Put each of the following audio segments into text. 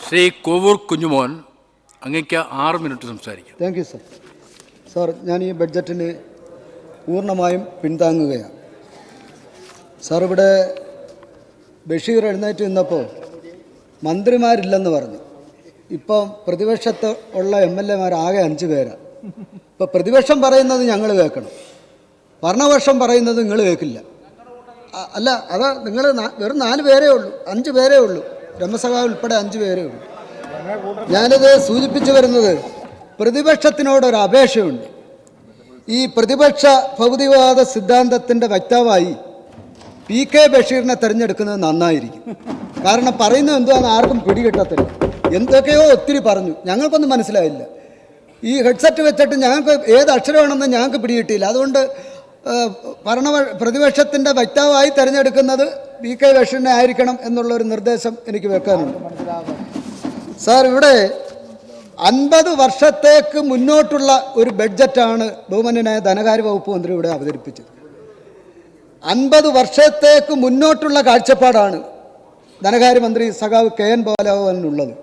ശ്രീ കോവൂർ കുഞ്ഞുമോൻ, അങ്ങേക്ക് 6 മിനിറ്റ് സംസാരിക്കാം. Thank you sir. Sir, ഞാൻ ഈ ബഡ്ജറ്റിന് പൂർണ്ണമായും പിന്താങ്ങുകയാണ്. സാർ, ഇവിടെ ബഷീർ എഴുന്നേറ്റ് നിന്നപ്പോൾ മന്ത്രിമാരില്ലെന്ന് പറഞ്ഞു. ഇപ്പം പ്രതിപക്ഷത്ത് ഉള്ള MLA ആകെ 5 പേരാണ്. ഇപ്പോൾ പ്രതിപക്ഷം പറയുന്നത് ഞങ്ങൾ കേൾക്കണം, ഭരണപക്ഷം പറയുന്നത് നിങ്ങൾ കേൾക്കില്ല. അല്ല, അത് നിങ്ങൾ വെറും 4 പേരേ ഉള്ളൂ, 5 പേരേ ഉള്ളൂ, രമസഖാവ് ഉൾപ്പെടെ 5 പേരേ ഉള്ളൂ. ഞാനിത് സൂചിപ്പിച്ചു വരുന്നത്, പ്രതിപക്ഷത്തിനോടൊരു അപേക്ഷയുണ്ട്. ഈ പ്രതിപക്ഷ ഭൗതികവാദ സിദ്ധാന്തത്തിൻ്റെ വക്താവായി PK ബഷീറിനെ തിരഞ്ഞെടുക്കുന്നത് നന്നായിരിക്കും. കാരണം പറയുന്നത് എന്തുവാന്ന് ആർക്കും പിടികിട്ടത്തില്ല. എന്തൊക്കെയോ ഒത്തിരി പറഞ്ഞു, ഞങ്ങൾക്കൊന്നും മനസ്സിലായില്ല. ഈ ഹെഡ്സെറ്റ് വെച്ചിട്ട് ഞങ്ങൾക്ക് ഏത് അക്ഷരമാണെന്ന് ഞങ്ങൾക്ക് പിടികിട്ടിയില്ല. അതുകൊണ്ട് പ്രതിപക്ഷത്തിൻ്റെ വക്താവായി തിരഞ്ഞെടുക്കുന്നത് PK ബഷീറിനെ ആയിരിക്കണം എന്നുള്ളൊരു നിർദ്ദേശം എനിക്ക് വെക്കാനുണ്ട്. സാർ, ഇവിടെ 50 വർഷത്തേക്ക് മുന്നോട്ടുള്ള ഒരു ബഡ്ജറ്റാണ് ബഹുമാന്യനായ ധനകാര്യ വകുപ്പ് മന്ത്രി ഇവിടെ അവതരിപ്പിച്ചത്. 50 വർഷത്തേക്ക് മുന്നോട്ടുള്ള കാഴ്ചപ്പാടാണ് ധനകാര്യമന്ത്രി സഖാവ് KN ബാലഗോപാലിനുള്ളത്.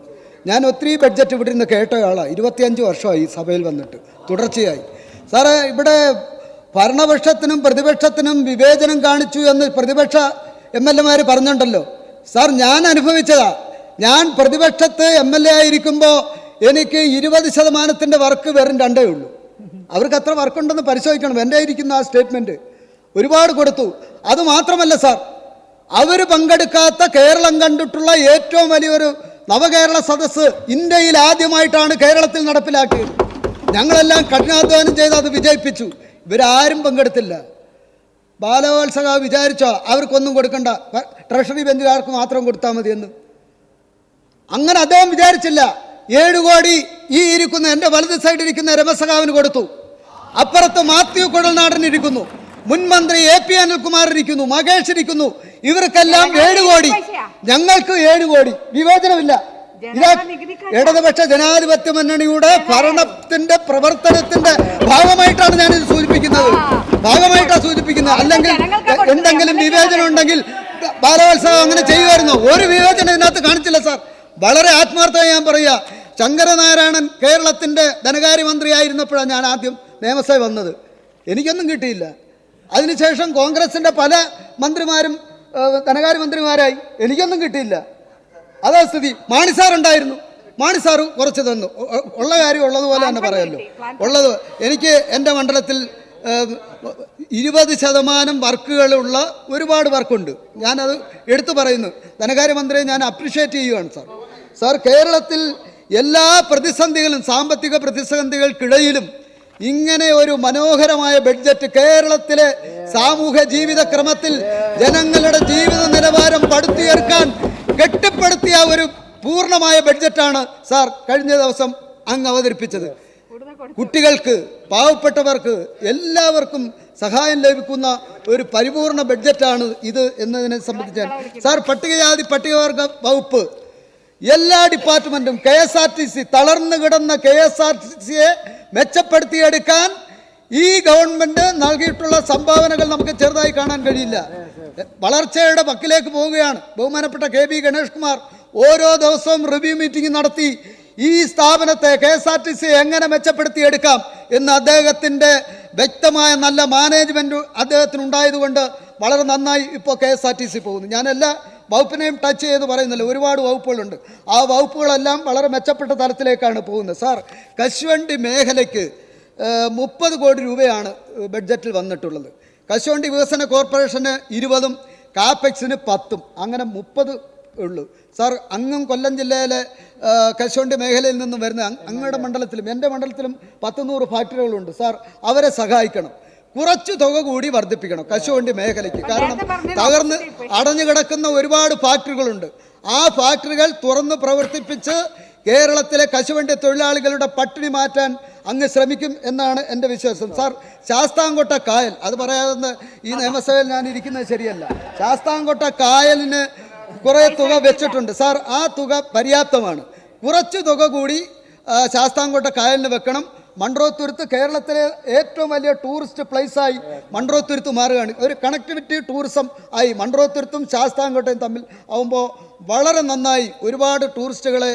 ഞാൻ ഒത്തിരി ബഡ്ജറ്റ് ഇവിടെ നിന്ന് കേട്ട ആളാണ്. 25 വർഷമായി സഭയിൽ വന്നിട്ട് തുടർച്ചയായി. സാറേ, ഇവിടെ ഭരണപക്ഷത്തിനും പ്രതിപക്ഷത്തിനും വിവേചനം കാണിച്ചു എന്ന് പ്രതിപക്ഷ MLA പറഞ്ഞിട്ടുണ്ടല്ലോ. സാർ, ഞാൻ അനുഭവിച്ചതാ. ഞാൻ പ്രതിപക്ഷത്ത് MLA ആയിരിക്കുമ്പോൾ എനിക്ക് 20% വർക്ക് വെറും 2 ഉള്ളൂ. അവർക്ക് അത്ര വർക്കുണ്ടെന്ന് പരിശോധിക്കണം. എൻ്റെ ഇരിക്കുന്ന ആ സ്റ്റേറ്റ്മെൻറ്റ് ഒരുപാട് കൊടുത്തു. അതുമാത്രമല്ല സാർ, അവർ പങ്കെടുക്കാത്ത കേരളം കണ്ടിട്ടുള്ള ഏറ്റവും വലിയൊരു നവകേരള സദസ്സ് ഇന്ത്യയിൽ ആദ്യമായിട്ടാണ് കേരളത്തിൽ നടപ്പിലാക്കിയത്. ഞങ്ങളെല്ലാം കഠിനാധ്വാനം ചെയ്ത് അത് വിജയിപ്പിച്ചു. ഇവരാരും പങ്കെടുത്തില്ല. ബാലഗോപാൽ സഖാവ് വിചാരിച്ചോ അവർക്കൊന്നും കൊടുക്കണ്ട, ട്രഷറി ബെഞ്ചുകാർക്ക് മാത്രം കൊടുത്താൽ മതിയെന്ന്? അങ്ങനെ അദ്ദേഹം വിചാരിച്ചില്ല. 7 കോടി ഈ ഇരിക്കുന്ന എൻ്റെ വലത് സൈഡിൽ ഇരിക്കുന്ന രമസഖാവിന് കൊടുത്തു. അപ്പുറത്ത് മാത്യു കുഴൽനാടൻ ഇരിക്കുന്നു, മുൻ മന്ത്രി AP അനിൽകുമാർ ഇരിക്കുന്നു, മകേഷ് ഇരിക്കുന്നു. ഇവർക്കെല്ലാം 7 കോടി, ഞങ്ങൾക്ക് 7 കോടി. വിവേചനമില്ല. ഇത് ഇടതുപക്ഷ ജനാധിപത്യ മുന്നണിയുടെ ഭരണത്തിന്റെ പ്രവർത്തനത്തിന്റെ ഭാഗമായിട്ടാണ് ഞാനിത് സൂചിപ്പിക്കുന്നത്. അല്ലെങ്കിൽ എന്തെങ്കിലും വിവേചനം ഉണ്ടെങ്കിൽ ബാലവത്സവം അങ്ങനെ ചെയ്യുമായിരുന്നോ? ഒരു വിവേചനം ഇതിനകത്ത് കാണിച്ചില്ല സാർ. വളരെ ആത്മാർത്ഥമായി ഞാൻ പറയുക, ശങ്കരനാരായണൻ കേരളത്തിൻ്റെ ധനകാര്യമന്ത്രിയായിരുന്നപ്പോഴാണ് ഞാൻ ആദ്യം നിയമസഭ വന്നത്. എനിക്കൊന്നും കിട്ടിയില്ല. അതിനുശേഷം കോൺഗ്രസിൻ്റെ പല മന്ത്രിമാരും ധനകാര്യമന്ത്രിമാരായി, എനിക്കൊന്നും കിട്ടിയില്ല. അതാ സ്ഥിതി. മാണിസാറുണ്ടായിരുന്നു, മാണിസാറ് കുറച്ച് തന്നു. ഉള്ള കാര്യം ഉള്ളതുപോലെ തന്നെ പറയാമല്ലോ. ഉള്ളത് എനിക്ക് എൻ്റെ മണ്ഡലത്തിൽ 20% വർക്കുകളുള്ള ഒരുപാട് വർക്കുണ്ട്. ഞാനത് എടുത്തു പറയുന്നു. ധനകാര്യമന്ത്രിയെ ഞാൻ അപ്രിഷ്യേറ്റ് ചെയ്യുകയാണ് സാർ. സാർ, കേരളത്തിൽ എല്ലാ പ്രതിസന്ധികളും, സാമ്പത്തിക പ്രതിസന്ധികൾക്കിടയിലും ഇങ്ങനെ ഒരു മനോഹരമായ ബഡ്ജറ്റ്, കേരളത്തിലെ സാമൂഹ്യ ജീവിതക്രമത്തിൽ ജനങ്ങളുടെ ജീവിത നിലവാരം പടുത്തുയർക്കാൻ കെട്ടിപ്പടുത്തിയ ഒരു പൂർണ്ണമായ ബഡ്ജറ്റാണ് സാർ കഴിഞ്ഞ ദിവസം അങ്ങ് അവതരിപ്പിച്ചത്. കുട്ടികൾക്ക്, പാവപ്പെട്ടവർക്ക് എല്ലാവർക്കും സഹായം ലഭിക്കുന്ന ഒരു പരിപൂർണ ബഡ്ജറ്റാണ് ഇത് എന്നതിനെ സംബന്ധിച്ചാണ് സാർ. പട്ടികജാതി പട്ടികവർഗ വകുപ്പ് എല്ലാ ഡിപ്പാർട്ട്മെന്റും, KSRTC തളർന്നു കിടന്ന KSRTCയെ മെച്ചപ്പെടുത്തിയെടുക്കാൻ ഈ ഗവൺമെന്റ് നൽകിയിട്ടുള്ള സംഭാവനകൾ നമുക്ക് ചെറുതായി കാണാൻ കഴിയില്ല. വളർച്ചയുടെ വക്കിലേക്ക് പോവുകയാണ്. ബഹുമാനപ്പെട്ട KB ഗണേഷ് കുമാർ ഓരോ ദിവസവും റിവ്യൂ മീറ്റിംഗ് നടത്തി ഈ സ്ഥാപനത്തെ KSRTC എങ്ങനെ മെച്ചപ്പെടുത്തിയെടുക്കാം എന്ന് അദ്ദേഹത്തിൻ്റെ വ്യക്തമായ നല്ല മാനേജ്മെൻറ്റ് അദ്ദേഹത്തിനുണ്ടായതുകൊണ്ട് വളരെ നന്നായി ഇപ്പോൾ KSRTC പോകുന്നു. ഞാൻ എല്ലാ വകുപ്പിനെയും ടച്ച് ചെയ്ത് പറയുന്നില്ല, ഒരുപാട് വകുപ്പുകളുണ്ട്. ആ വകുപ്പുകളെല്ലാം വളരെ മെച്ചപ്പെട്ട തലത്തിലേക്കാണ് പോകുന്നത്. സാർ, കശുവണ്ടി മേഖലയ്ക്ക് 30 കോടി രൂപയാണ് ബഡ്ജറ്റിൽ വന്നിട്ടുള്ളത്. കശുവണ്ടി വികസന കോർപ്പറേഷന് 20ഉം കാപ്പെക്സിന് 10ഉം, അങ്ങനെ 30 ഉള്ളൂ. സാർ, അങ്ങും കൊല്ലം ജില്ലയിലെ കശുവണ്ടി മേഖലയിൽ നിന്നും വരുന്ന അങ്ങയുടെ മണ്ഡലത്തിലും എൻ്റെ മണ്ഡലത്തിലും 100 ഫാക്ടറികളുണ്ട്. സാർ, അവരെ സഹായിക്കണം. കുറച്ച് തുക കൂടി വർദ്ധിപ്പിക്കണം കശുവണ്ടി മേഖലയ്ക്ക്. കാരണം തകർന്ന് അടഞ്ഞു കിടക്കുന്ന ഒരുപാട് ഫാക്ടറികളുണ്ട്. ആ ഫാക്ടറികൾ തുറന്ന് പ്രവർത്തിപ്പിച്ച് കേരളത്തിലെ കശുവണ്ടി തൊഴിലാളികളുടെ പട്ടിണി മാറ്റാൻ അങ്ങ് ശ്രമിക്കും എന്നാണ് എൻ്റെ വിശ്വാസം. സാർ, ശാസ്താംകോട്ട കായൽ, അത് പറയാതെ ഈ നിയമസഭയിൽ ഞാൻ ഇരിക്കുന്നത് ശരിയല്ല. ശാസ്താംകോട്ട കായലിന് കുറേ തുക വെച്ചിട്ടുണ്ട് സാർ. ആ തുക പര്യാപ്തമാണ്. കുറച്ച് തുക കൂടി ശാസ്താംകോട്ട കായലിന് വെക്കണം. മൺട്രോത്തുരുത്ത് കേരളത്തിലെ ഏറ്റവും വലിയ ടൂറിസ്റ്റ് പ്ലേസായി മൺട്രോത്തുരുത്ത് മാറുകയാണ്. ഒരു കണക്ടിവിറ്റി ടൂറിസം ആയി മൺട്രോത്തുരുത്തും ശാസ്താംകോട്ടയും തമ്മിൽ ആവുമ്പോൾ വളരെ നന്നായി ഒരുപാട് ടൂറിസ്റ്റുകളെ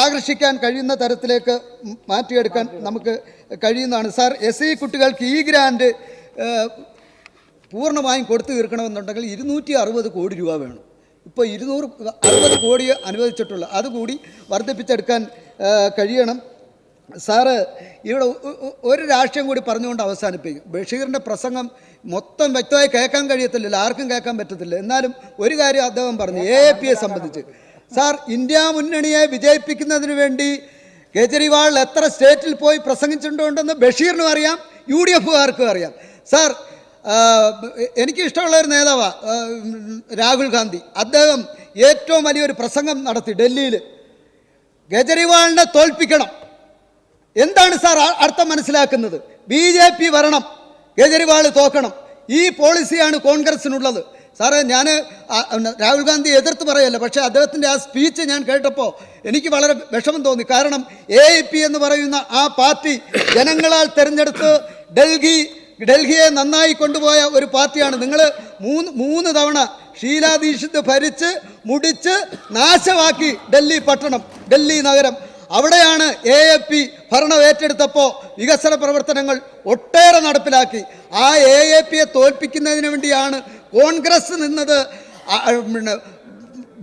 ആകർഷിക്കാൻ കഴിയുന്ന തരത്തിലേക്ക് മാറ്റിയെടുക്കാൻ നമുക്ക് കഴിയുന്നതാണ്. സാർ, SC കുട്ടികൾക്ക് ഈ ഗ്രാൻഡ് പൂർണ്ണമായും കൊടുത്തു തീർക്കണമെന്നുണ്ടെങ്കിൽ 260 കോടി രൂപ വേണം. ഇപ്പോൾ 260 കോടി അനുവദിച്ചിട്ടുള്ളൂ. അതുകൂടി വർദ്ധിപ്പിച്ചെടുക്കാൻ കഴിയണം. സാറ് ഇവിടെ ഒരു രാഷ്ട്രീയം കൂടി പറഞ്ഞുകൊണ്ട് അവസാനിപ്പിക്കും. ബഷീറിൻ്റെ പ്രസംഗം മൊത്തം വ്യക്തമായി കേൾക്കാൻ കഴിയത്തില്ലല്ലോ, ആർക്കും കേൾക്കാൻ പറ്റത്തില്ല. എന്നാലും ഒരു കാര്യം അദ്ദേഹം പറഞ്ഞു AAPയെ സംബന്ധിച്ച്. സാർ, ഇന്ത്യ മുന്നണിയെ വിജയിപ്പിക്കുന്നതിന് വേണ്ടി കേജ്രിവാൾ എത്ര സ്റ്റേറ്റിൽ പോയി പ്രസംഗിച്ചിട്ടുണ്ടെന്ന് ബഷീറിനും അറിയാം, UDFകാർക്കും അറിയാം. സാർ, എനിക്ക് ഇഷ്ടമുള്ള ഒരു നേതാവാണ് രാഹുൽ ഗാന്ധി. അദ്ദേഹം ഏറ്റവും വലിയൊരു പ്രസംഗം നടത്തി ഡൽഹിയിൽ. കേജ്രിവാളിനെ തോൽപ്പിക്കണം. എന്താണ് സാർ അർത്ഥം മനസ്സിലാക്കുന്നത്? BJP വരണം, കേജ്രിവാൾ തോക്കണം. ഈ പോളിസിയാണ് കോൺഗ്രസിനുള്ളത്. സാറേ, ഞാൻ രാഹുൽ ഗാന്ധി എതിർത്ത് പറയല്ല, പക്ഷേ അദ്ദേഹത്തിൻ്റെ ആ സ്പീച്ച് ഞാൻ കേട്ടപ്പോൾ എനിക്ക് വളരെ വിഷമം തോന്നി. കാരണം AAP എന്ന് പറയുന്ന ആ പാർട്ടി ജനങ്ങളാൽ തിരഞ്ഞെടുത്ത് ഡൽഹിയെ നന്നായി കൊണ്ടുപോയ ഒരു പാർട്ടിയാണ്. നിങ്ങൾ മൂന്ന് തവണ ഷീലാ ദീക്ഷിത് ഭരിച്ച് മുടിച്ച് നാശമാക്കി ഡൽഹി പട്ടണം, ഡൽഹി നഗരം. അവിടെയാണ് AAP ഭരണം ഏറ്റെടുത്തപ്പോൾ വികസന പ്രവർത്തനങ്ങൾ ഒട്ടേറെ നടപ്പിലാക്കി. ആ AAPയെ തോൽപ്പിക്കുന്നതിന് വേണ്ടിയാണ് കോൺഗ്രസ് നിന്നത്.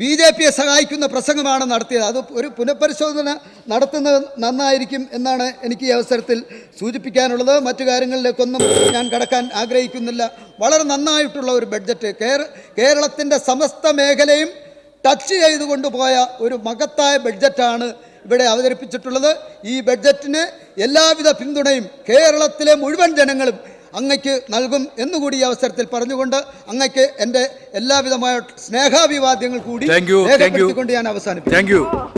BJPയെ സഹായിക്കുന്ന പ്രസംഗമാണ് നടത്തിയത്. അത് ഒരു പുനഃപരിശോധന നടത്തുന്നത് നന്നായിരിക്കും എന്നാണ് എനിക്ക് ഈ അവസരത്തിൽ സൂചിപ്പിക്കാനുള്ളത്. മറ്റു കാര്യങ്ങളിലേക്കൊന്നും ഞാൻ കടക്കാൻ ആഗ്രഹിക്കുന്നില്ല. വളരെ നന്നായിട്ടുള്ള ഒരു ബഡ്ജറ്റ്, കേരളത്തിൻ്റെ സമസ്ത മേഖലയും ടച്ച് ചെയ്തു കൊണ്ടുപോയ ഒരു മഹത്തായ ബഡ്ജറ്റാണ് ഇവിടെ അവതരിപ്പിച്ചിട്ടുള്ളത്. ഈ ബഡ്ജറ്റിന് എല്ലാവിധ പിന്തുണയും കേരളത്തിലെ മുഴുവൻ ജനങ്ങളും അങ്ങയ്ക്ക് നൽകും എന്നുകൂടി ഈ അവസരത്തിൽ പറഞ്ഞുകൊണ്ട് അങ്ങയ്ക്ക് എൻ്റെ എല്ലാവിധമായ സ്നേഹാഭിവാദ്യങ്ങൾ കൂടി രേഖപ്പെടുത്തിക്കൊണ്ട് ഞാൻ അവസാനിപ്പിക്കും.